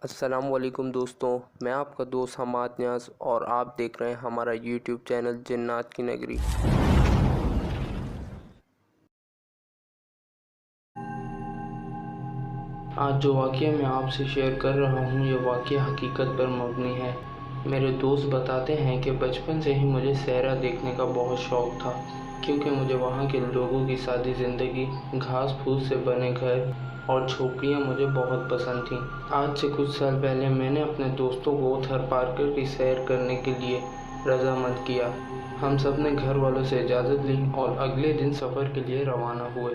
السلام علیکم دوستوں، میں آپ کا دوست حماد نیاز اور آپ دیکھ رہے ہیں ہمارا یوٹیوب چینل جنات کی نگری۔ آج جو واقعہ میں آپ سے شیئر کر رہا ہوں یہ واقعہ حقیقت پر مبنی ہے۔ میرے دوست بتاتے ہیں کہ بچپن سے ہی مجھے صحرا دیکھنے کا بہت شوق تھا، کیونکہ مجھے وہاں کے لوگوں کی سادی زندگی، گھاس پھوس سے بنے گھر اور جھوپڑیاں مجھے بہت پسند تھیں۔ آج سے کچھ سال پہلے میں نے اپنے دوستوں کو تھرپارکر کی سیر کرنے کے لیے رضامند کیا۔ ہم سب نے گھر والوں سے اجازت لی اور اگلے دن سفر کے لیے روانہ ہوئے۔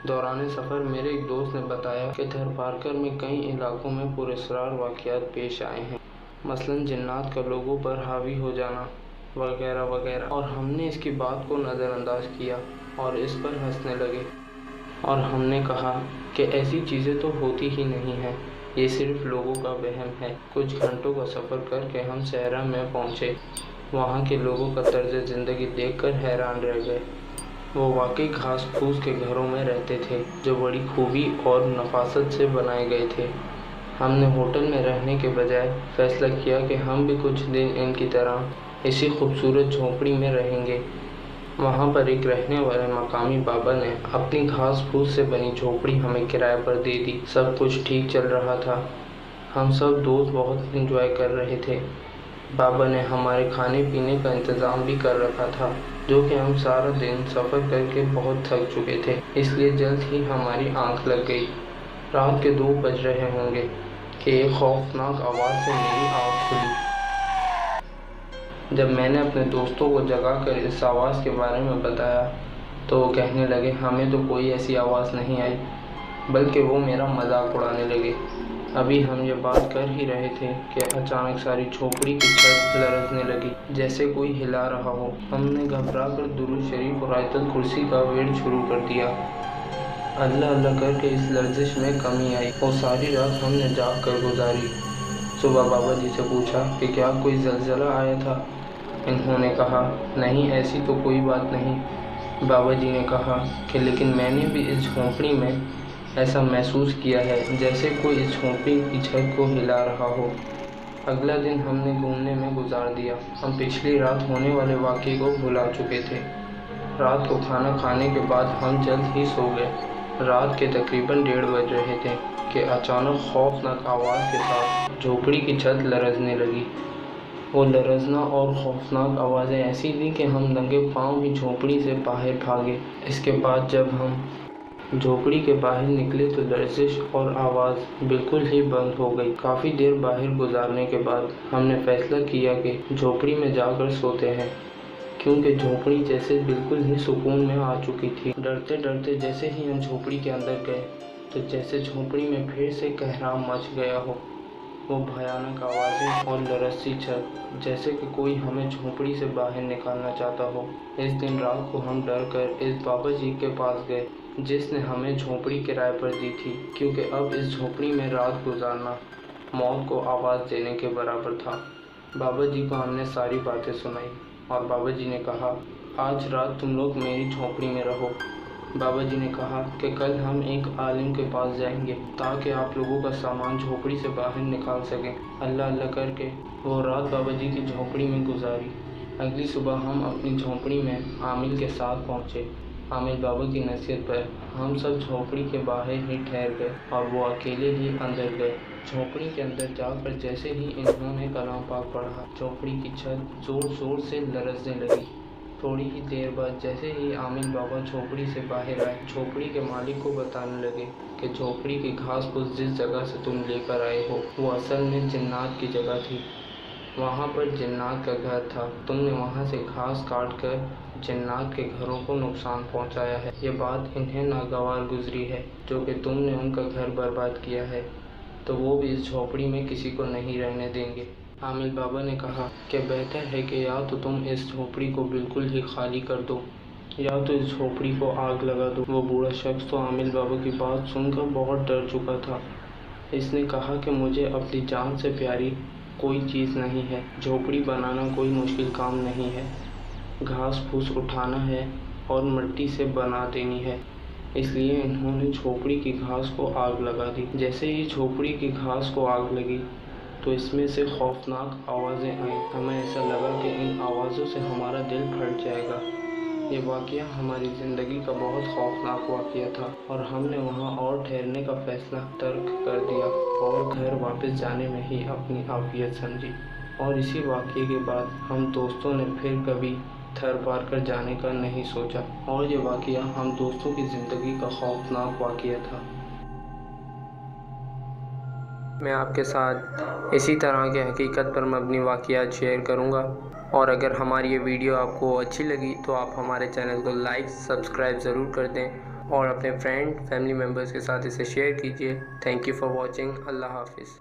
دوران سفر میرے ایک دوست نے بتایا کہ تھرپارکر میں کئی علاقوں میں پراسرار واقعات پیش آئے ہیں، مثلاً جنات کا لوگوں پر حاوی ہو جانا وغیرہ وغیرہ، اور ہم نے اس کی بات کو نظر انداز کیا اور اس پر ہنسنے لگے، اور ہم نے کہا کہ ایسی چیزیں تو ہوتی ہی نہیں ہیں، یہ صرف لوگوں کا وہم ہے۔ کچھ گھنٹوں کا سفر کر کے ہم صحرا میں پہنچے۔ وہاں کے لوگوں کا طرز زندگی دیکھ کر حیران رہ گئے۔ وہ واقعی گھاس پھوس کے گھروں میں رہتے تھے جو بڑی خوبی اور نفاست سے بنائے گئے تھے۔ ہم نے ہوٹل میں رہنے کے بجائے فیصلہ کیا کہ ہم بھی کچھ دن ان کی طرح اسی خوبصورت جھونپڑی میں رہیں گے۔ وہاں پر ایک رہنے والے مقامی بابا نے اپنی گھاس پھوس سے بنی جھونپڑی ہمیں کرائے پر دے دی۔ سب کچھ ٹھیک چل رہا تھا، ہم سب دوست بہت انجوائے کر رہے تھے۔ بابا نے ہمارے کھانے پینے کا انتظام بھی کر رکھا تھا، جو کہ ہم سارا دن سفر کر کے بہت تھک چکے تھے، اس لیے جلد ہی ہماری آنکھ لگ گئی۔ رات کے 2 بج رہے ہوں گے کہ ایک خوفناک آواز سے میری آنکھ کھلی۔ جب میں نے اپنے دوستوں کو جگا کر اس آواز کے بارے میں بتایا تو وہ کہنے لگے ہمیں تو کوئی ایسی آواز نہیں آئی، بلکہ وہ میرا مذاق اڑانے لگے۔ ابھی ہم یہ بات کر ہی رہے تھے کہ اچانک ساری جھونپڑی کی چھت لرزنے لگی، جیسے کوئی ہلا رہا ہو۔ ہم نے گھبرا کر درود شریف اور آیت الکرسی کا ورد شروع کر دیا۔ اللہ اللہ کر کے اس لرزش میں کمی آئی اور ساری رات ہم نے جاگ کر گزاری۔ صبح بابا جی سے پوچھا کہ کیا کوئی زلزلہ آیا تھا؟ انہوں نے کہا نہیں، ایسی تو کوئی بات نہیں۔ بابا جی نے کہا کہ لیکن میں نے بھی اس جھونپڑی میں ایسا محسوس کیا ہے جیسے کوئی اس جھونپڑی کی چھت کو ہلا رہا ہو۔ اگلا دن ہم نے گھومنے میں گزار دیا۔ ہم پچھلی رات ہونے والے واقعے کو بھلا چکے تھے۔ رات کو کھانا کھانے کے بعد ہم جلد ہی سو گئے۔ رات کے تقریباً 1:30 بج رہے تھے کہ اچانک خوفناک آواز کے ساتھ جھونپڑی کی چھت لرزنے لگی۔ وہ لرزنا اور خوفناک آوازیں ایسی تھیں کہ ہم ننگے پاؤں ہی جھونپڑی سے باہر بھاگے۔ اس کے بعد جب ہم جھونپڑی کے باہر نکلے تو لرزش اور آواز بالکل ہی بند ہو گئی۔ کافی دیر باہر گزارنے کے بعد ہم نے فیصلہ کیا کہ جھونپڑی میں جا کر سوتے ہیں، کیونکہ جھونپڑی جیسے بالکل ہی سکون میں آ چکی تھی۔ ڈرتے ڈرتے جیسے ہی ہم جھونپڑی کے اندر گئے تو جیسے جھونپڑی میں پھر سے کہرام مچ گیا ہو۔ وہ بھیانک آوازیں اور لرزتی چھت، جیسے کہ کوئی ہمیں جھونپڑی سے باہر نکالنا چاہتا ہو۔ اس دن رات کو ہم ڈر کر اس بابا جی کے پاس گئے جس نے ہمیں جھونپڑی کرائے پر دی تھی، کیونکہ اب اس جھونپڑی میں رات گزارنا موت کو آواز دینے کے برابر تھا۔ بابا جی کو ہم نے ساری باتیں سنائی اور بابا جی نے کہا آج رات تم لوگ میری جھونپڑی میں رہو۔ بابا جی نے کہا کہ کل ہم ایک عالم کے پاس جائیں گے تاکہ آپ لوگوں کا سامان جھونپڑی سے باہر نکال سکیں۔ اللہ اللہ کر کے وہ رات بابا جی کی جھونپڑی میں گزاری۔ اگلی صبح ہم اپنی جھونپڑی میں عامل کے ساتھ پہنچے۔ عامل بابا کی نصیحت پر ہم سب جھونپڑی کے باہر ہی ٹھہر گئے اور وہ اکیلے ہی اندر گئے۔ جھونپڑی کے اندر جا کر جیسے ہی انہوں نے کلام پاک پڑھا، جھونپڑی کی چھت زور زور سے لرزنے لگی۔ تھوڑی ہی دیر بعد جیسے ہی عامل بابا جھونپڑی سے باہر آئے، جھونپڑی کے مالک کو بتانے لگے کہ جھونپڑی کی گھاس پھوس جس جگہ سے تم لے کر آئے ہو وہ اصل میں جنات کی جگہ تھی۔ وہاں پر جنات کا گھر تھا، تم نے وہاں سے گھاس کاٹ کر جنات کے گھروں کو نقصان پہنچایا ہے۔ یہ بات انہیں ناگوار گزری ہے جو کہ تم نے ان کا گھر برباد کیا ہے، تو وہ بھی اس جھونپڑی میں کسی کو نہیں رہنے دیں گے۔ عامل بابا نے کہا کہ بہتر ہے کہ یا تو تم اس جھونپڑی کو بالکل ہی خالی کر دو یا تو اس جھونپڑی کو آگ لگا دو۔ وہ بوڑھا شخص تو عامل بابا کی بات سن کر بہت ڈر چکا تھا۔ اس نے کہا کہ مجھے اپنی جان سے پیاری کوئی چیز نہیں ہے، جھونپڑی بنانا کوئی مشکل کام نہیں ہے، گھاس پھوس اٹھانا ہے اور مٹی سے بنا دینی ہے، اس لیے انہوں نے جھوپڑی کی گھاس کو آگ لگا دی۔ جیسے ہی جھوپڑی کی گھاس کو آگ لگی تو اس میں سے خوفناک آوازیں آئیں۔ ہمیں ایسا لگا کہ ان آوازوں سے ہمارا دل پھٹ جائے گا۔ یہ واقعہ ہماری زندگی کا بہت خوفناک واقعہ تھا اور ہم نے وہاں اور ٹھہرنے کا فیصلہ ترک کر دیا اور گھر واپس جانے میں ہی اپنی عافیت سمجھی۔ اور اسی واقعے کے بعد ہم دوستوں نے پھر کبھی تھر پار کر جانے کا نہیں سوچا، اور یہ واقعہ ہم دوستوں کی زندگی کا خوفناک واقعہ تھا۔ میں آپ کے ساتھ اسی طرح کے حقیقت پر مبنی واقعات شیئر کروں گا، اور اگر ہماری یہ ویڈیو آپ کو اچھی لگی تو آپ ہمارے چینل کو لائک سبسکرائب ضرور کر دیں اور اپنے فرینڈ فیملی ممبرز کے ساتھ اسے شیئر کیجیے۔ Thank you for watching. اللہ حافظ۔